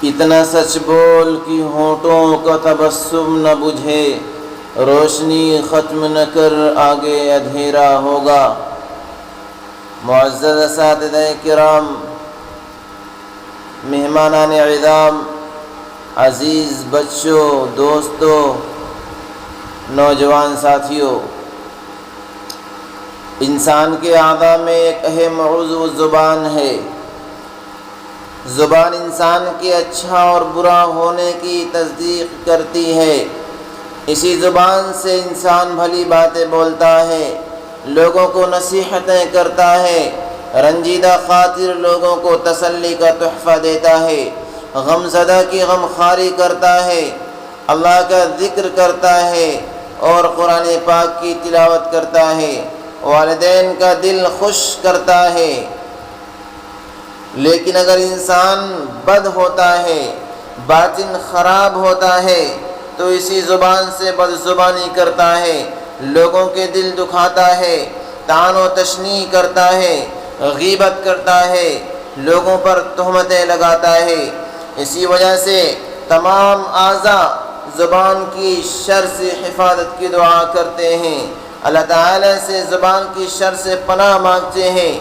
اتنا سچ بول کہ ہونٹوں کا تبسم نہ بجھے، روشنی ختم نہ کر آگے اندھیرا ہوگا۔ معزز اساتذہ کرام، مہمانان اعظام، عزیز بچوں، دوستوں، نوجوان ساتھیوں، انسان کے اعضاء میں ایک اہم عضو زبان ہے۔ زبان انسان کے اچھا اور برا ہونے کی تصدیق کرتی ہے۔ اسی زبان سے انسان بھلی باتیں بولتا ہے، لوگوں کو نصیحتیں کرتا ہے، رنجیدہ خاطر لوگوں کو تسلی کا تحفہ دیتا ہے، غم زدہ کی غم خواری کرتا ہے، اللہ کا ذکر کرتا ہے اور قرآن پاک کی تلاوت کرتا ہے، والدین کا دل خوش کرتا ہے۔ لیکن اگر انسان بد ہوتا ہے، باطن خراب ہوتا ہے، تو اسی زبان سے بد زبانی کرتا ہے، لوگوں کے دل دکھاتا ہے، طعن و تشنیع کرتا ہے، غیبت کرتا ہے، لوگوں پر تہمتیں لگاتا ہے۔ اسی وجہ سے تمام اعضاء زبان کی شر سے حفاظت کی دعا کرتے ہیں، اللہ تعالیٰ سے زبان کی شر سے پناہ مانگتے ہیں۔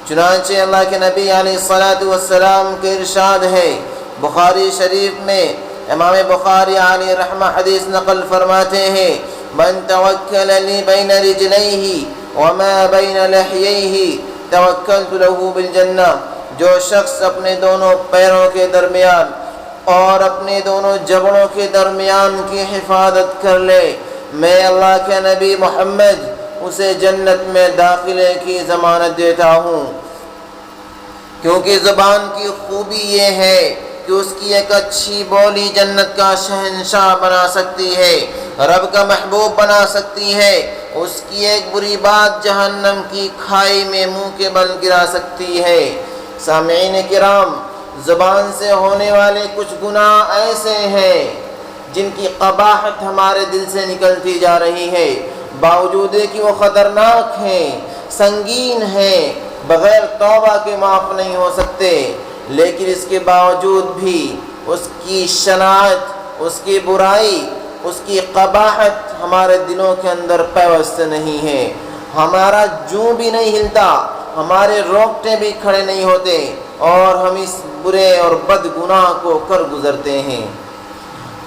چنانچہ اللہ کے نبی علیہ السلام کے ارشاد ہے، بخاری شریف میں امام بخاری علیہ رحمہ حدیث نقل فرماتے ہیں، من توکل لی بین رجلیہ وما بین لحییہ توکلت لہ بالجنہ، جو شخص اپنے دونوں پیروں کے درمیان اور اپنے دونوں جبڑوں کے درمیان کی حفاظت کر لے، میں اللہ کے نبی محمد اسے جنت میں داخلے کی ضمانت دیتا ہوں۔ کیونکہ زبان کی خوبی یہ ہے کہ اس کی ایک اچھی بولی جنت کا شہنشاہ بنا سکتی ہے، رب کا محبوب بنا سکتی ہے، اس کی ایک بری بات جہنم کی کھائی میں منہ کے بل گرا سکتی ہے۔ سامعین کرام، زبان سے ہونے والے کچھ گناہ ایسے ہیں جن کی قباحت ہمارے دل سے نکلتی جا رہی ہے، باوجود کہ وہ خطرناک ہیں، سنگین ہیں، بغیر توبہ کے معاف نہیں ہو سکتے، لیکن اس کے باوجود بھی اس کی شناعت، اس کی برائی، اس کی قباحت ہمارے دلوں کے اندر پیوست نہیں ہے۔ ہمارا جوں بھی نہیں ہلتا، ہمارے رونگٹے بھی کھڑے نہیں ہوتے، اور ہم اس برے اور بد گناہ کو کر گزرتے ہیں۔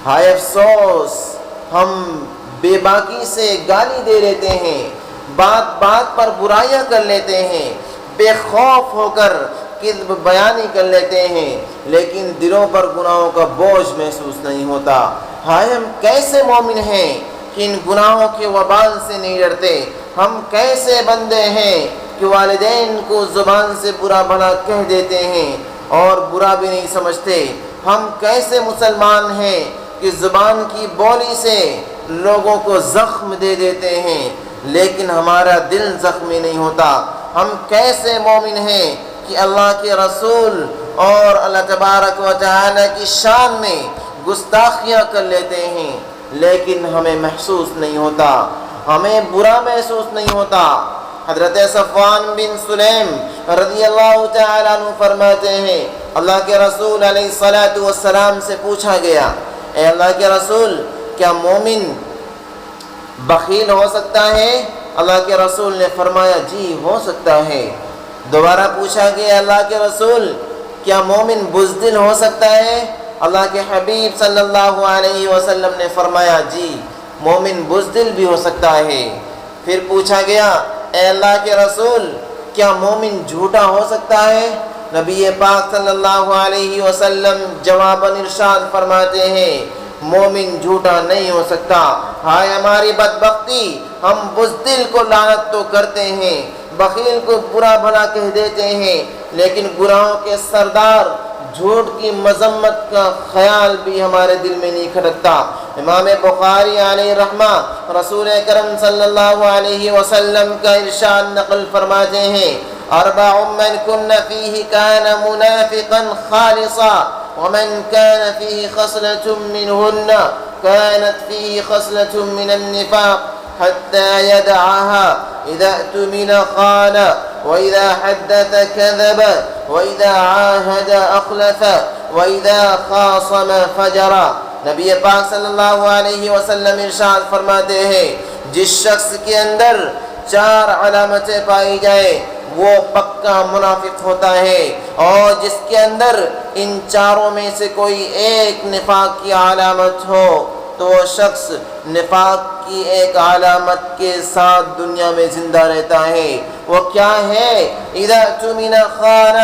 ہائے افسوس، ہم بے باکی سے گالی دے لیتے ہیں، بات بات پر برائیاں کر لیتے ہیں، بے خوف ہو کر کذب بیانی کر لیتے ہیں، لیکن دلوں پر گناہوں کا بوجھ محسوس نہیں ہوتا۔ ہائے ہم کیسے مومن ہیں کہ ان گناہوں کے وبال سے نہیں ڈرتے؟ ہم کیسے بندے ہیں کہ والدین کو زبان سے برا بھلا کہہ دیتے ہیں اور برا بھی نہیں سمجھتے؟ ہم کیسے مسلمان ہیں کہ زبان کی بولی سے لوگوں کو زخم دے دیتے ہیں لیکن ہمارا دل زخمی نہیں ہوتا؟ ہم کیسے مومن ہیں کہ اللہ کے رسول اور اللہ تبارک و تعالی کی شان میں گستاخیاں کر لیتے ہیں لیکن ہمیں محسوس نہیں ہوتا، ہمیں برا محسوس نہیں ہوتا؟ حضرت صفوان بن سلیم رضی اللہ تعالیٰ عنہ فرماتے ہیں، اللہ کے رسول علیہ السلام سے پوچھا گیا، اے اللہ کے رسول، کیا مومن بخیل ہو سکتا ہے؟ اللہ کے رسول نے فرمایا، جی ہو سکتا ہے۔ دوبارہ پوچھا گیا، اللہ کے رسول، کیا مومن بزدل ہو سکتا ہے؟ اللہ کے حبیب صلی اللہ علیہ وسلم نے فرمایا، جی مومن بزدل بھی ہو سکتا ہے۔ پھر پوچھا گیا، اے اللہ کے رسول، کیا مومن جھوٹا ہو سکتا ہے؟ نبی پاک صلی اللہ علیہ وسلم جواباً ارشاد فرماتے ہیں، مومن جھوٹا نہیں ہو سکتا۔ ہائے ہماری بدبختی، ہم بزدل کو لعنت تو کرتے ہیں، بخیل کو برا بھلا کہہ دیتے ہیں، لیکن گناہوں کے سردار جھوٹ کی مذمت کا خیال بھی ہمارے دل میں نہیں کھٹکتا۔ امام بخاری علیہ رحمہ رسول کرم صلی اللہ علیہ وسلم کا ارشاد نقل فرماتے ہیں، اربع من کن فیہ کان منافقا خالصا ومن كان فيه خصلة منهن كانت فيه خصلة من النفاق حتى يدعها، إذا اؤتمن خان وإذا حدث كذب وإذا عاهد أخلف وَإِذَا خَاصَمَ فَجَرَ۔ نبی پاک صلی اللہ علیہ وسلم ارشاد فرماتے ہیں جس شخص کے اندر 4 علامتیں پائی جائے وہ پکا منافق ہوتا ہے، اور جس کے اندر ان 4 میں سے کوئی ایک نفاق کی علامت ہو تو وہ شخص نفاق کی ایک علامت کے ساتھ دنیا میں زندہ رہتا ہے۔ وہ کیا ہے؟ اذا اؤتمن خان،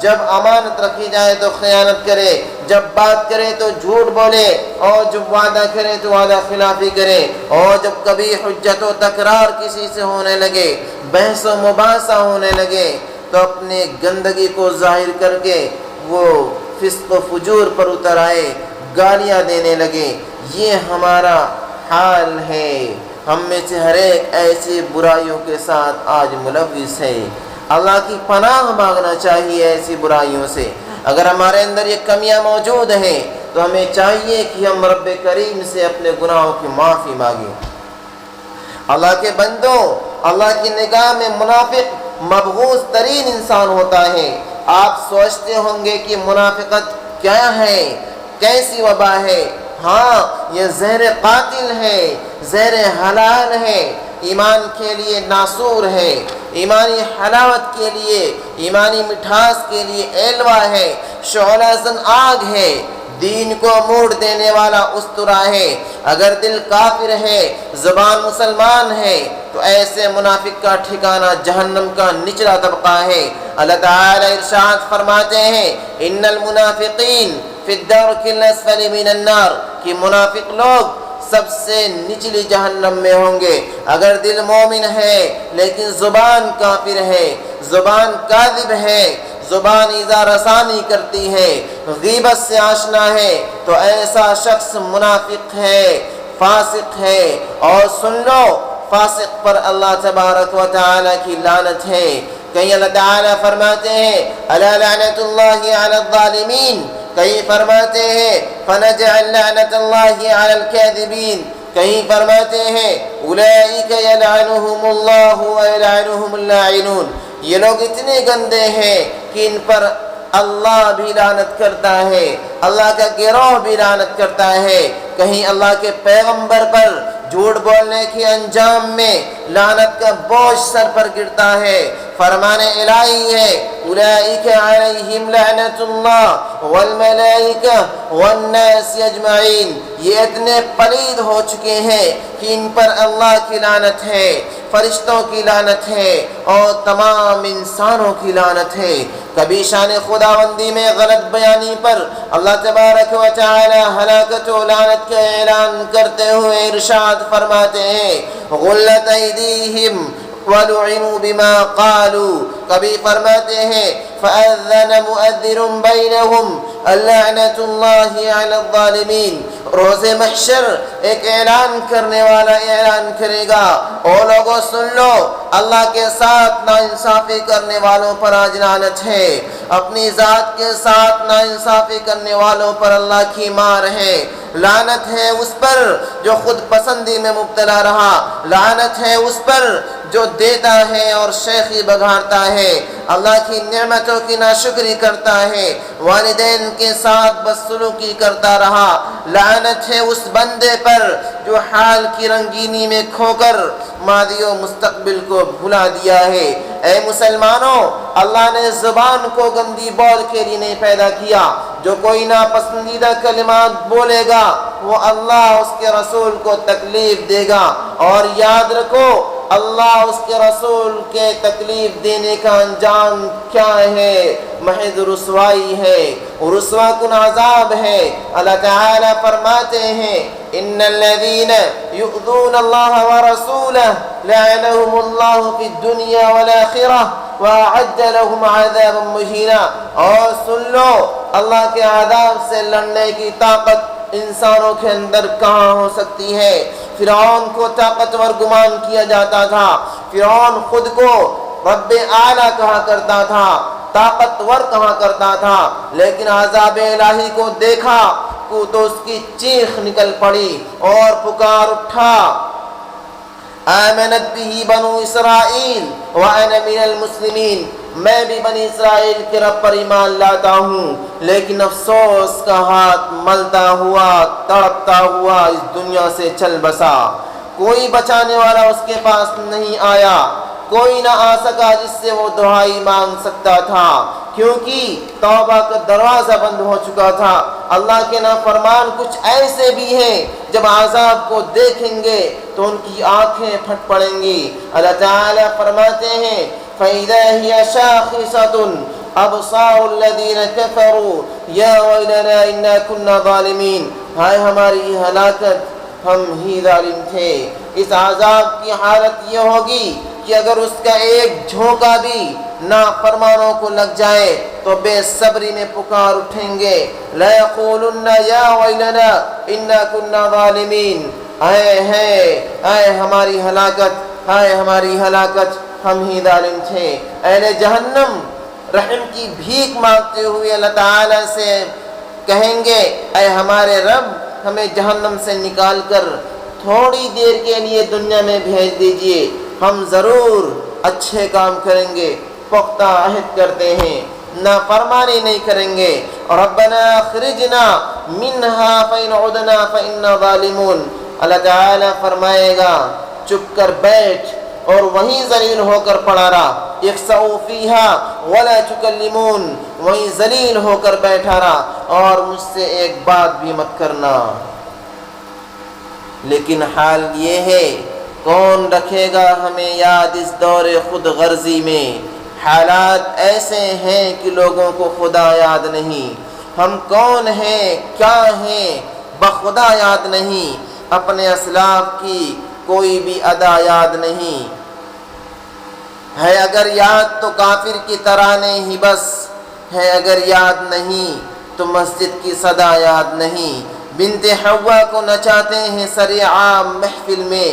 جب امانت رکھی جائے تو خیانت کرے، جب بات کرے تو جھوٹ بولے، اور جب وعدہ کرے تو وعدہ خلافی کرے، اور جب کبھی حجت و تکرار کسی سے ہونے لگے، بحث و مباحثہ ہونے لگے تو اپنے گندگی کو ظاہر کر کے وہ فسق و فجور پر اتر آئے، گالیاں دینے لگے۔ یہ ہمارا حال ہے۔ ہم میں سے ہر ایک ایسی برائیوں کے ساتھ آج ملوث ہے۔ اللہ کی پناہ مانگنا چاہیے ایسی برائیوں سے۔ اگر ہمارے اندر یہ کمیاں موجود ہیں تو ہمیں چاہیے کہ ہم رب کریم سے اپنے گناہوں کی معافی مانگیں۔ اللہ کے بندوں، اللہ کی نگاہ میں منافق مبغوض ترین انسان ہوتا ہے۔ آپ سوچتے ہوں گے کہ منافقت کیا ہے، کیسی وبا ہے؟ ہاں، یہ زہر قاتل ہے، زہر حلال ہے، ایمان کے لیے ناسور ہے، ایمانی حلاوت کے لیے، ایمانی مٹھاس کے لیے ایلوا ہے، شعلہ زن آگ ہے، دین کو موڑ دینے والا استرا ہے۔ اگر دل کافر ہے، زبان مسلمان ہے، تو ایسے منافق کا ٹھکانہ جہنم کا نچلا طبقہ ہے۔ اللہ تعالی ارشاد فرماتے ہیں ان المنافقین فی الدرک الاسفل من النار، کہ منافق لوگ سب سے نچلی جہنم میں ہوں گے۔ اگر دل مومن ہے لیکن زبان کافر ہے، زبان کاذب ہے، زبان ایذا رسانی کرتی ہے، غیبت سے آشنا ہے، تو ایسا شخص منافق ہے، فاسق ہے۔ اور سن لو، فاسق پر اللہ تبارک و تعالی کی لعنت ہے۔ کہیں اللہ تعالی فرماتے ہیں الا لعنت اللہ علی الظالمین، کہیں فرماتے ہیں فنجعل لعنت اللہ علی الکاذبین، کہیں فرماتے ہیں اولئک یلعنہم اللہ ویلعنہم اللاعنون۔ یہ لوگ اتنے گندے ہیں کہ ان پر اللہ بھی لعنت کرتا ہے، اللہ کا گروہ بھی لعنت کرتا ہے۔ کہیں اللہ کے پیغمبر پر جھوٹ بولنے کے انجام میں لعنت کا بوجھ سر پر گرتا ہے۔ فرمان الہی ہے اولئک علیہم لعنت اللہ والملائکہ والناس اجمعین، یہ اتنے پلید ہو چکے ہیں کہ ان پر اللہ کی لعنت ہے، فرشتوں کی لعنت ہے، اور تمام انسانوں کی لعنت ہے۔ کبھی شان خداوندی میں غلط بیانی پر اللہ تبارک و تعالی ہلاکت و لعنت کا اعلان کرتے ہوئے ارشاد فرماتے ہیں غلت ایدیہم وَلُعِنُوا بِمَا قَالُوا، کبھی فرماتے ہیں فَأَذَّنَ مُؤَذِّنٌ بَيْنَهُمْ اللَّعْنَةُ اللَّهِ عَلَى الظَّالِمِينَ۔ روز محشر ایک اعلان کرنے والا اعلان کرے گا، او لوگوں سن لو، اللہ کے ساتھ ناانصافی کرنے والوں پر آج لعنت ہے، اپنی ذات کے ساتھ ناانصافی کرنے والوں پر اللہ کی مار ہے۔ لعنت ہے اس پر جو خود پسندی میں مبتلا رہا، لعنت ہے اس پر جو دیتا ہے اور شیخی بگاڑتا ہے، اللہ کی نعمتوں کی ناشکری کرتا ہے، والدین کے ساتھ بدسلوکی کرتا رہا۔ لعنت ہے اس بندے پر جو حال کی رنگینی میں کھو کر ماضی و مستقبل کو بھلا دیا ہے۔ اے مسلمانوں، اللہ نے زبان کو گندی بول کے لیے نہیں پیدا کیا۔ جو کوئی ناپسندیدہ کلمات بولے گا وہ اللہ اس کے رسول کو تکلیف دے گا، اور یاد رکھو اللہ اس کے رسول کے تکلیف دینے کا انجام کیا ہے؟ محض رسوائی ہے، رسوا کن عذاب ہے۔ اللہ تعالی فرماتے ہیں ان الذین یؤذون اللہ ورسولہ لعنہم اللہ فی الدنیا والآخرہ وأعد لهم عذابا مہینا۔ اور سن لو، اللہ کے عذاب سے لڑنے کی طاقت انسانوں کے اندر کہاں ہو سکتی ہے؟ فرعون کو طاقتور گمان کیا جاتا تھا، فرعون خود کو رب اعلیٰ کہا کرتا تھا، طاقتور کہا کرتا تھا، لیکن عذاب الہی کو دیکھا تو اس کی چیخ نکل پڑی اور پکار اٹھا آمنت به بنو اسرائیل وانا من المسلمین، میں بھی بنی اسرائیل کے رب پر ایمان لاتا ہوں، لیکن افسوس کا ہاتھ ملتا ہوا تڑپتا ہوا اس دنیا سے چل بسا۔ کوئی بچانے والا اس کے پاس نہیں آیا، کوئی نہ آ سکا جس سے وہ دعائی مانگ سکتا تھا، کیونکہ توبہ کا دروازہ بند ہو چکا تھا۔ اللہ کے نافرمان کچھ ایسے بھی ہیں جب عذاب کو دیکھیں گے تو ان کی آنکھیں پھٹ پڑیں گی۔ اللہ تعالیٰ فرماتے ہیں فَإِذَا هِيَ شَاخِصَةٌ أَبْصَارُ الَّذِينَ كَفَرُوا يَا وَيْلَنَا إِنَّا كُنَّا ظَالِمِينَ، ہائے ہماری ہلاکت، ہم ہی ظالم تھے۔ اس عذاب کی حالت یہ ہوگی کہ اگر اس کا ایک جھونکا بھی نافرمانوں کو لگ جائے تو بے صبری میں پکار اٹھیں گے، لَيَقُولُنَّ يَا وَيْلَنَا إِنَّا كُنَّا ظَالِمِينَ، اے ہماری ہلاکت، اے ہماری ہلاکت، ہم ہی ظالم تھے۔ اہل جہنم رحم کی بھیک مانگتے ہوئے اللہ تعالیٰ سے کہیں گے اے ہمارے رب، ہمیں جہنم سے نکال کر تھوڑی دیر کے لیے دنیا میں بھیج دیجئے، ہم ضرور اچھے کام کریں گے، پختہ عہد کرتے ہیں، نافرمانی نہیں کریں گے۔ ربنا اخرجنا منہا فإن عدنا فإنا ظالمون، اللہ تعالیٰ فرمائے گا چپ کر بیٹھ اور وہیں ذلیل ہو کر پڑا رہا، اخسؤوا فیہا ولا تکلمون، وہیں ذلیل ہو کر بیٹھا رہا اور مجھ سے ایک بات بھی مت کرنا۔ لیکن حال یہ ہے کون رکھے گا ہمیں یاد اس دور خود غرضی میں؟ حالات ایسے ہیں کہ لوگوں کو خدا یاد نہیں، ہم کون ہیں کیا ہیں بخدا یاد نہیں، اپنے اسلاف کی کوئی بھی ادا یاد نہیں ہے، اگر یاد تو کافر کی ترانے ہی بس ہے، اگر یاد نہیں تو مسجد کی صدا یاد نہیں۔ بنت حوا کو نچاتے ہیں سر عام محفل میں،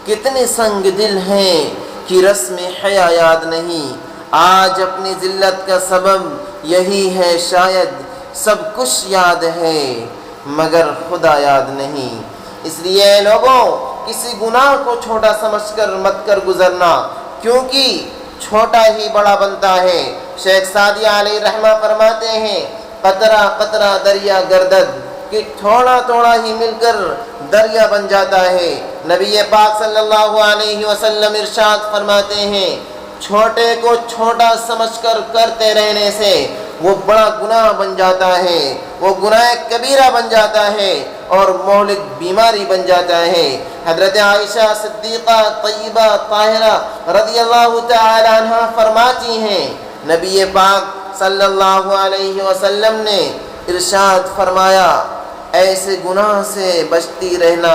کتنے سنگ دل ہیں کہ رسم حیا یاد نہیں۔ آج اپنی ذلت کا سبب یہی ہے، شاید سب کچھ یاد ہے مگر خدا یاد نہیں۔ اس لیے لوگوں کسی گناہ کو چھوٹا سمجھ کر مت کر گزرنا، کیونکہ چھوٹا ہی بڑا بنتا ہے۔ شیخ سعدی علیہ رحمہ فرماتے ہیں قطرہ قطرہ دریا گردد، کہ تھوڑا تھوڑا ہی مل کر دریا بن جاتا ہے۔ نبی پاک صلی اللہ علیہ وسلم ارشاد فرماتے ہیں چھوٹے کو چھوٹا سمجھ کر کرتے رہنے سے وہ بڑا گناہ بن جاتا ہے، وہ گناہ کبیرہ بن جاتا ہے اور مہلک بیماری بن جاتا ہے۔ حضرت عائشہ صدیقہ طیبہ طاہرہ رضی اللہ تعالی عنہ فرماتی ہیں نبی پاک صلی اللہ علیہ وسلم نے ارشاد فرمایا ایسے گناہ سے بچتی رہنا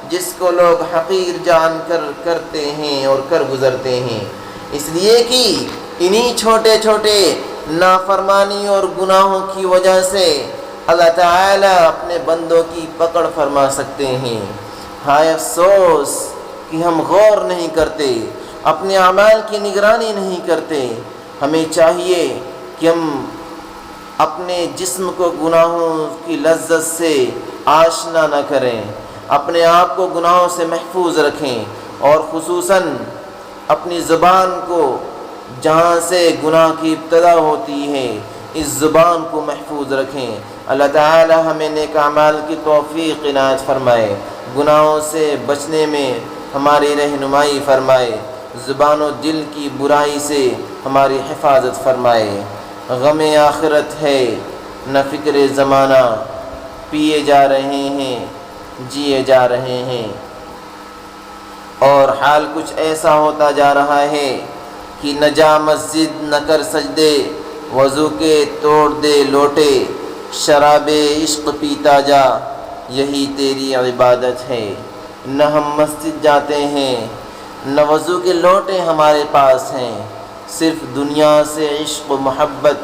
جس کو لوگ حقیر جان کر کرتے ہیں اور کر گزرتے ہیں، اس لیے کہ انہی چھوٹے چھوٹے نافرمانی اور گناہوں کی وجہ سے اللہ تعالیٰ اپنے بندوں کی پکڑ فرما سکتے ہیں۔ ہائے افسوس کہ ہم غور نہیں کرتے، اپنے اعمال کی نگرانی نہیں کرتے۔ ہمیں چاہیے کہ ہم اپنے جسم کو گناہوں کی لذت سے آشنا نہ کریں، اپنے آپ کو گناہوں سے محفوظ رکھیں، اور خصوصاً اپنی زبان کو جہاں سے گناہ کی ابتدا ہوتی ہے اس زبان کو محفوظ رکھیں۔ اللہ تعالی ہمیں نیک اعمال کی توفیق عنایت فرمائے، گناہوں سے بچنے میں ہماری رہنمائی فرمائے، زبان و دل کی برائی سے ہماری حفاظت فرمائے۔ غم آخرت ہے نہ فکر زمانہ، پیے جا رہے ہیں جیے جا رہے ہیں، اور حال کچھ ایسا ہوتا جا رہا ہے کہ نہ جا مسجد نہ کر سجدے، وضو کے توڑ دے لوٹے، شراب عشق پیتا جا یہی تیری عبادت ہے۔ نہ ہم مسجد جاتے ہیں نہ وضو کے لوٹے ہمارے پاس ہیں، صرف دنیا سے عشق و محبت